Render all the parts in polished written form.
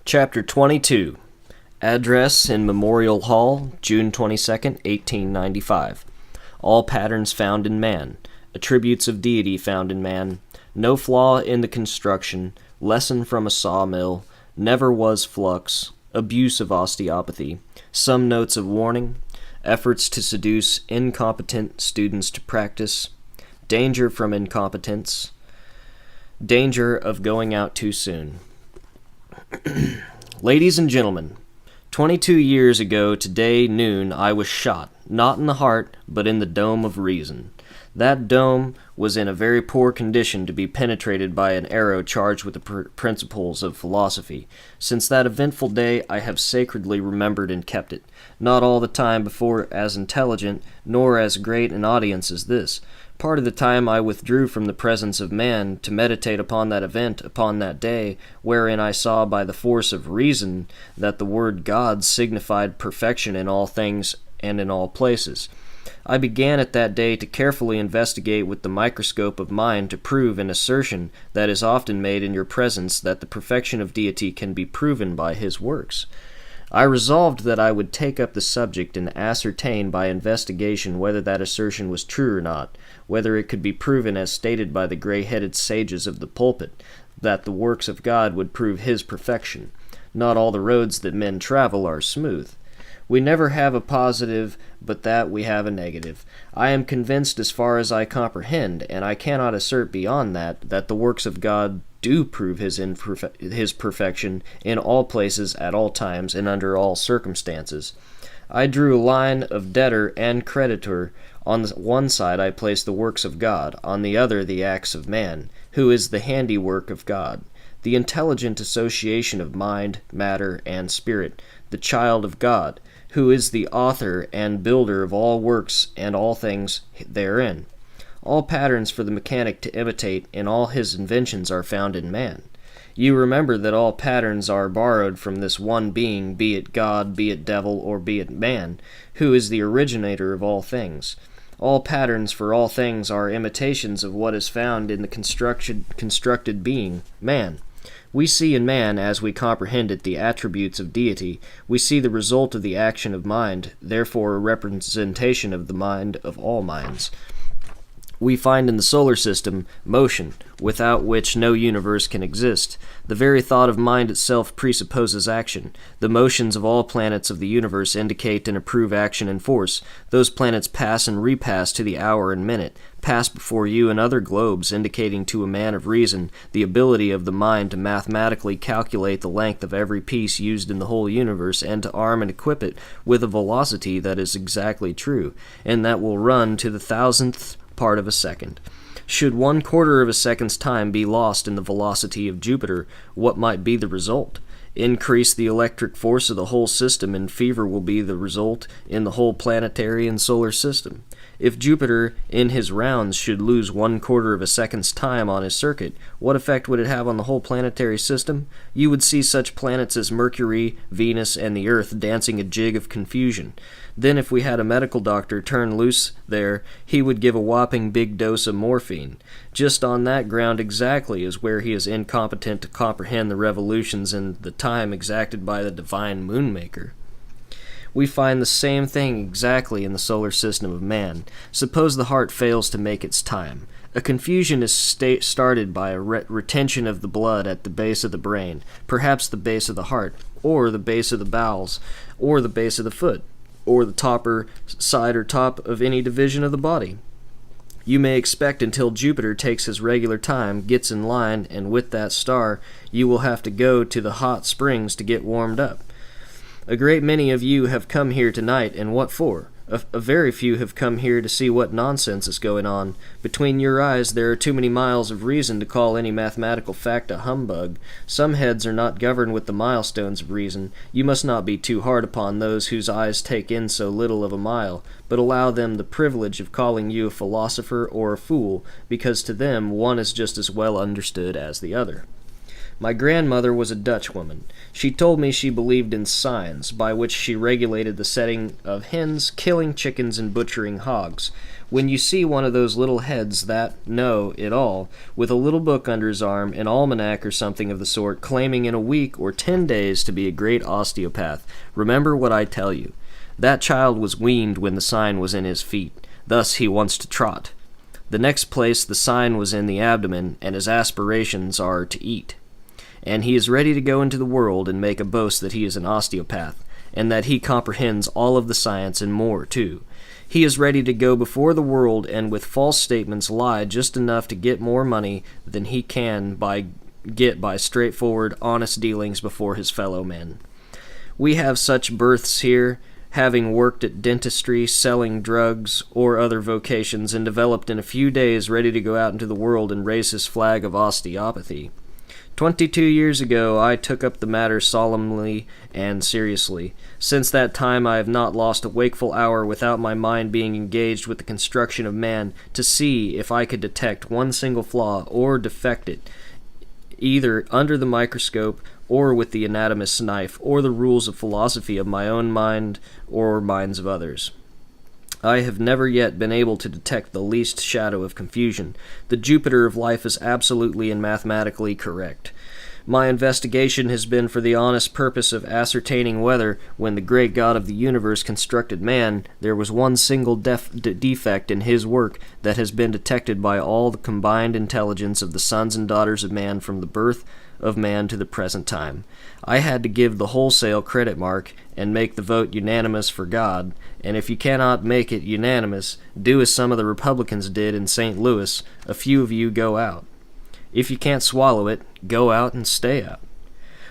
Chapter 22. Address in Memorial Hall, June 22nd, 1895. All patterns found in man. Attributes of deity found in man. No flaw in the construction. Lesson from a sawmill. Never was flux. Abuse of osteopathy. Some notes of warning. Efforts to seduce incompetent students to practice. Danger from incompetence. Danger of going out too soon. Ladies and gentlemen, 22 years ago today noon I was shot, not in the heart, but in the dome of reason. That dome was in a very poor condition to be penetrated by an arrow charged with the principles of philosophy. Since that eventful day I have sacredly remembered and kept it, not all the time before as intelligent, nor as great an audience as this. Part of the time I withdrew from the presence of man to meditate upon that event, upon that day, wherein I saw by the force of reason that the word God signified perfection in all things and in all places. I began at that day to carefully investigate with the microscope of mind to prove an assertion that is often made in your presence, that the perfection of deity can be proven by his works. I resolved that I would take up the subject and ascertain by investigation whether that assertion was true or not, whether it could be proven as stated by the gray-headed sages of the pulpit, that the works of God would prove his perfection. Not all the roads that men travel are smooth. We never have a positive, but that we have a negative. I am convinced as far as I comprehend, and I cannot assert beyond that the works of God do prove his perfection in all places, at all times, and under all circumstances. I drew a line of debtor and creditor. On the one side I placed the works of God, on the other the acts of man, who is the handiwork of God, the intelligent association of mind, matter, and spirit, the child of God, who is the author and builder of all works and all things therein. All patterns for the mechanic to imitate in all his inventions are found in man. You remember that all patterns are borrowed from this one being, be it God, be it devil, or be it man, who is the originator of all things. All patterns for all things are imitations of what is found in the constructed being, man. We see in man, as we comprehend it, the attributes of deity. We see the result of the action of mind, therefore a representation of the mind of all minds. We find in the solar system motion, without which no universe can exist. The very thought of mind itself presupposes action. The motions of all planets of the universe indicate and approve action and force. Those planets pass and repass to the hour and minute, pass before you and other globes, indicating to a man of reason the ability of the mind to mathematically calculate the length of every piece used in the whole universe, and to arm and equip it with a velocity that is exactly true, and that will run to the thousandth part of a second. Should 1/4 of a second's time be lost in the velocity of Jupiter, what might be the result? Increase the electric force of the whole system, and fever will be the result in the whole planetary and solar system. If Jupiter, in his rounds, should lose 1/4 of a second's time on his circuit, what effect would it have on the whole planetary system? You would see such planets as Mercury, Venus, and the Earth dancing a jig of confusion. Then if we had a medical doctor turn loose there, he would give a whopping big dose of morphine. Just on that ground exactly is where he is incompetent to comprehend the revolutions and the time exacted by the divine moonmaker. We find the same thing exactly in the solar system of man. Suppose the heart fails to make its time. A confusion is started by a retention of the blood at the base of the brain, perhaps the base of the heart, or the base of the bowels, or the base of the foot, or the top or side or top of any division of the body. You may expect until Jupiter takes his regular time, gets in line, and with that star, you will have to go to the hot springs to get warmed up. A great many of you have come here tonight, and what for? A very few have come here to see what nonsense is going on. Between your eyes there are too many miles of reason to call any mathematical fact a humbug. Some heads are not governed with the milestones of reason. You must not be too hard upon those whose eyes take in so little of a mile, but allow them the privilege of calling you a philosopher or a fool, because to them one is just as well understood as the other. My grandmother was a Dutch woman. She told me she believed in signs, by which she regulated the setting of hens, killing chickens, and butchering hogs. When you see one of those little heads that know it all, with a little book under his arm, an almanac or something of the sort, claiming in a week or 10 days to be a great osteopath, remember what I tell you. That child was weaned when the sign was in his feet. Thus he wants to trot. The next place the sign was in the abdomen, and his aspirations are to eat. And he is ready to go into the world and make a boast that he is an osteopath, and that he comprehends all of the science and more, too. He is ready to go before the world and with false statements lie just enough to get more money than he can get by straightforward, honest dealings before his fellow men. We have such births here, having worked at dentistry, selling drugs, or other vocations, and developed in a few days ready to go out into the world and raise his flag of osteopathy. 22 years ago I took up the matter solemnly and seriously. Since that time I have not lost a wakeful hour without my mind being engaged with the construction of man to see if I could detect one single flaw or defect it, either under the microscope or with the anatomist's knife, or the rules of philosophy of my own mind or minds of others. I have never yet been able to detect the least shadow of confusion. The Jupiter of life is absolutely and mathematically correct. My investigation has been for the honest purpose of ascertaining whether, when the great God of the universe constructed man, there was one single defect in his work that has been detected by all the combined intelligence of the sons and daughters of man from the birth of man to the present time. I had to give the wholesale credit mark and make the vote unanimous for God, and if you cannot make it unanimous, do as some of the Republicans did in St. Louis. A few of you go out. If you can't swallow it, go out and stay out.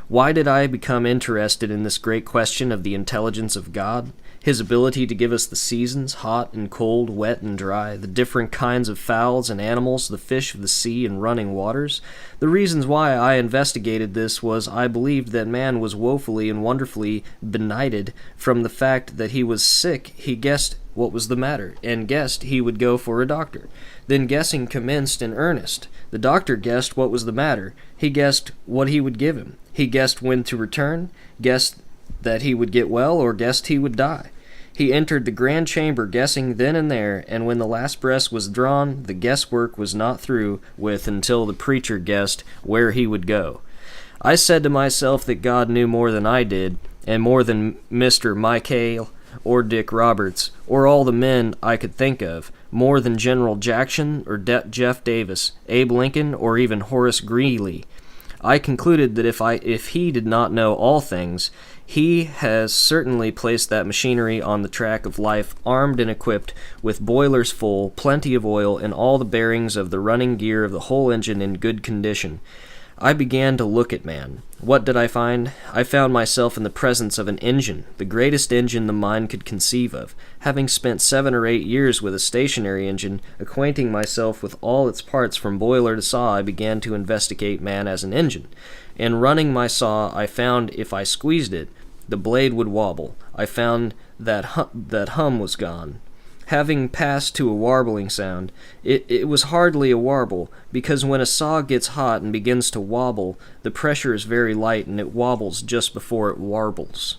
Why did I become interested in this great question of the intelligence of God? His ability to give us the seasons, hot and cold, wet and dry, the different kinds of fowls and animals, the fish of the sea and running waters. The reasons why I investigated this was I believed that man was woefully and wonderfully benighted. From the fact that he was sick, he guessed what was the matter, and guessed he would go for a doctor. Then guessing commenced in earnest. The doctor guessed what was the matter. He guessed what he would give him. He guessed when to return, guessed that he would get well, or guessed he would die. He entered the grand chamber guessing then and there, and when the last breath was drawn, the guesswork was not through with until the preacher guessed where he would go. I said to myself that God knew more than I did, and more than Mr. Michael or Dick Roberts, or all the men I could think of, more than General Jackson or Jeff Davis, Abe Lincoln, or even Horace Greeley. I concluded that if he did not know all things, he has certainly placed that machinery on the track of life, armed and equipped with boilers full, plenty of oil, and all the bearings of the running gear of the whole engine in good condition. I began to look at man. What did I find? I found myself in the presence of an engine, the greatest engine the mind could conceive of. Having spent 7 or 8 years with a stationary engine, acquainting myself with all its parts from boiler to saw, I began to investigate man as an engine. And running my saw, I found if I squeezed it, the blade would wobble. I found that hum was gone. Having passed to a warbling sound, it was hardly a warble, because when a saw gets hot and begins to wobble, the pressure is very light and it wobbles just before it warbles.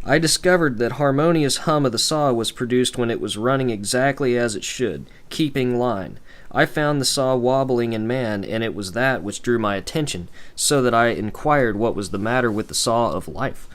I discovered that harmonious hum of the saw was produced when it was running exactly as it should, keeping line. I found the saw wobbling in man, and it was that which drew my attention, so that I inquired what was the matter with the saw of life.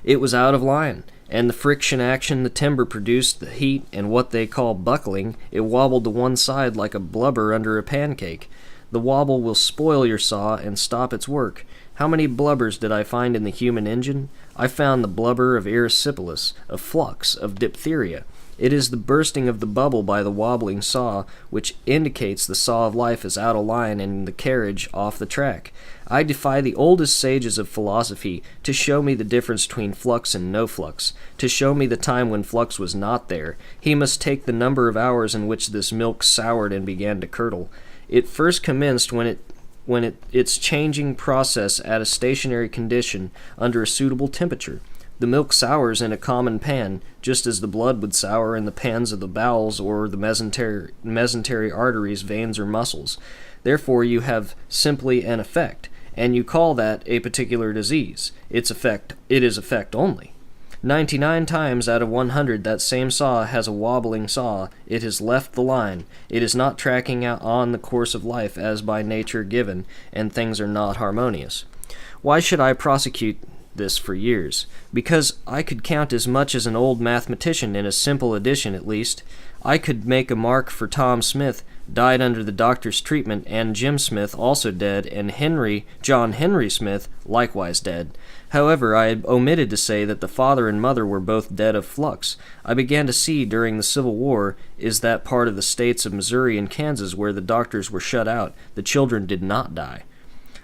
It was out of line, and the friction action the timber produced, the heat, and what they call buckling, it wobbled to one side like a blubber under a pancake. The wobble will spoil your saw and stop its work. How many blubbers did I find in the human engine? I found the blubber of erysipelas, of flux, of diphtheria. It is the bursting of the bubble by the wobbling saw which indicates the saw of life is out of line and the carriage off the track. I defy the oldest sages of philosophy to show me the difference between flux and no flux, to show me the time when flux was not there. He must take the number of hours in which this milk soured and began to curdle. It first commenced when its changing process at a stationary condition under a suitable temperature. The milk sours in a common pan, just as the blood would sour in the pans of the bowels or the mesentery arteries, veins, or muscles. Therefore you have simply an effect, and you call that a particular disease. It is effect only. 99 times out of 100 that same saw has a wobbling saw. It has left the line. It is not tracking out on the course of life as by nature given, and things are not harmonious. Why should I prosecute this for years? Because I could count as much as an old mathematician in a simple addition at least. I could make a mark for Tom Smith, died under the doctor's treatment, and Jim Smith, also dead, and John Henry Smith, likewise dead. However, I had omitted to say that the father and mother were both dead of flux. I began to see during the Civil War is that part of the states of Missouri and Kansas where the doctors were shut out. The children did not die.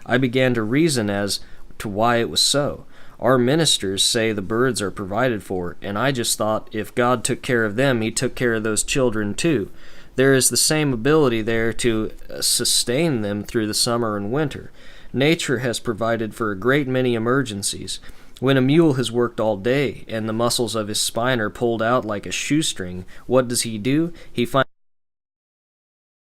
I began to reason as to why it was so. Our ministers say the birds are provided for, and I just thought if God took care of them, he took care of those children too. There is the same ability there to sustain them through the summer and winter. Nature has provided for a great many emergencies. When a mule has worked all day and the muscles of his spine are pulled out like a shoestring, what does? He finds